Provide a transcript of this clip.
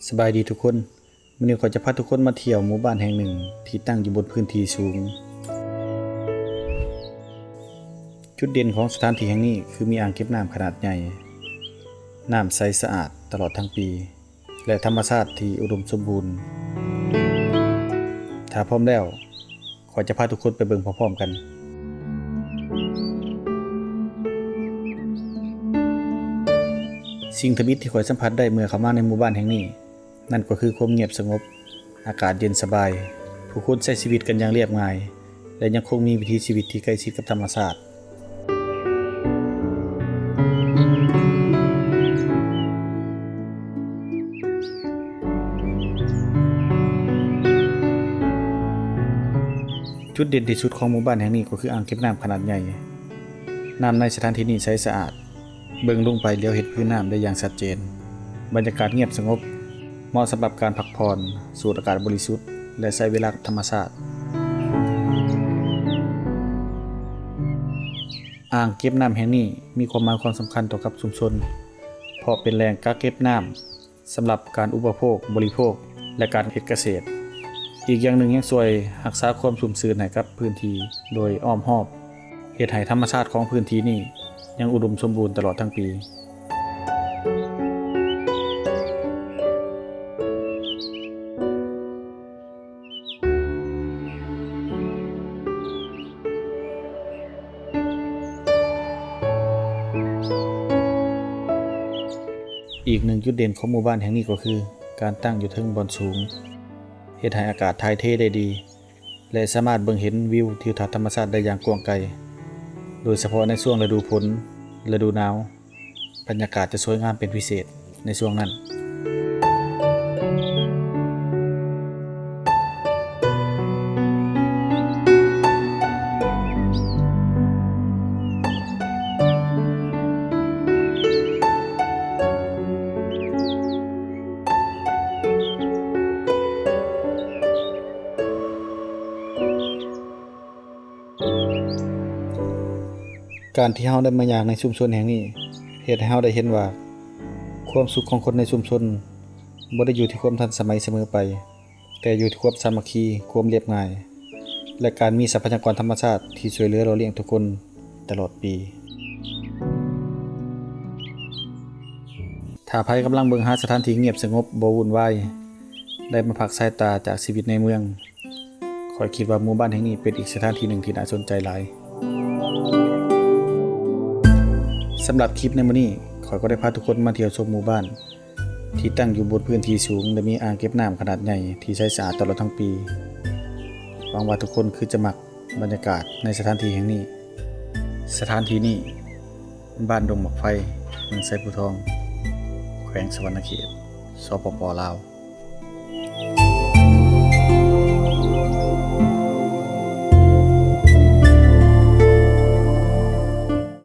สบายดีทุกคนวันนี้ขอจะพาทุกคนมาเที่ยวหมู่บ้านแห่งหนึ่งที่ตั้งอยู่บนพื้นที่สูงจุดเด่นของสถานที่แห่งนี้คือมีอ่างเก็บน้ำขนาดใหญ่น้ำใสสะอาดตลอดทั้งปีและธรรมชาติที่อุดมสมบูรณ์ถ้าพร้อมแล้วขอจะพาทุกคนไปเบิ่งพร้อมๆกันสิ่งทมิตที่ขอยสัมผัสได้เมื่อเข้ามาในหมู่บ้านแห่งนี้นั่นก็คือความเงียบสงบอากาศเย็นสบายผู้คนใช้ชีวิตกันอย่างเรียบง่ายและยังคงมีวิถีชีวิตที่ใกล้ชิดกับธรรมชาติจุดเด่นที่สุดของหมู่บ้านแห่งนี้ก็คืออ่างเก็บน้ำขนาดใหญ่น้ำในสถานที่นี้ใสสะอาดเบิ่งลงไปเลี้ยวเห็นพื้นน้ำได้อย่างชัดเจนบรรยากาศเงียบสงบเหมาะสำหรับการพักผ่อนสูดอากาศบริสุทธิ์และใช้เวลากับธรรมชาติอ่างเก็บน้ำแห่งนี้มีความหมายความสำคัญต่อกับชุมชนเพราะเป็นแหล่งกักเก็บน้ำสำหรับการอุปโภคบริโภคและการเฮ็ดเกษตรอีกอย่างหนึ่งยังช่วยรักษาความชุ่มชื้นให้กับพื้นที่โดยอ้อมรอบเฮ็ดให้ธรรมชาติของพื้นที่นี้ยังอุดมสมบูรณ์ตลอดทั้งปีอีกหนึ่งจุดเด่นของหมู่บ้านแห่งนี้ก็คือการตั้งอยู่เทิงบอนสูงเฮ็ดให้อากาศถ่ายเทได้ดีและสามารถเบิ่งเห็นวิวทิวทัศน์ธรรมชาติได้อย่างกว้างไกลโดยเฉพาะในช่วงฤดูฝนฤดูหนาวบรรยากาศจะสวยงามเป็นพิเศษในช่วงนั้นการที่เราได้มาอย่างในชุมชนแห่งนี้เฮ็ดให้เราได้เห็นว่าความสุขของคนในชุมชนบ่ได้อยู่ที่ความทันสมัยเสมอไปแต่อยู่ที่ความสามัคคีความเรียบง่ายและการมีทรัพยากรธรรมชาติที่ช่วยเหลือเราเลี้ยงทุกคนตลอดปีถ้าใครกำลังเบิ่งหาสถานที่เงียบสงบบ่วุ่นวายได้มาพักสายตาจากชีวิตในเมืองข้อยคิดว่าหมู่บ้านแห่งนี้เป็นอีกสถานที่หนึ่งที่น่าสนใจหลายสำหรับคลิปในมื้อนี้ข้อยก็ได้พาทุกคนมาเที่ยวชมหมู่บ้านที่ตั้งอยู่บนพื้นที่สูงและมีอ่างเก็บน้ำขนาดใหญ่ที่ใช้สะอาดตลอดทั้งปีหวังว่าทุกคนคือจะมักบรรยากาศในสถานที่แห่งนี้สถานที่นี้บ้านดงหมอกไฟเมืองไซภูทองแขวงสวรรณเขตสปป.ลาว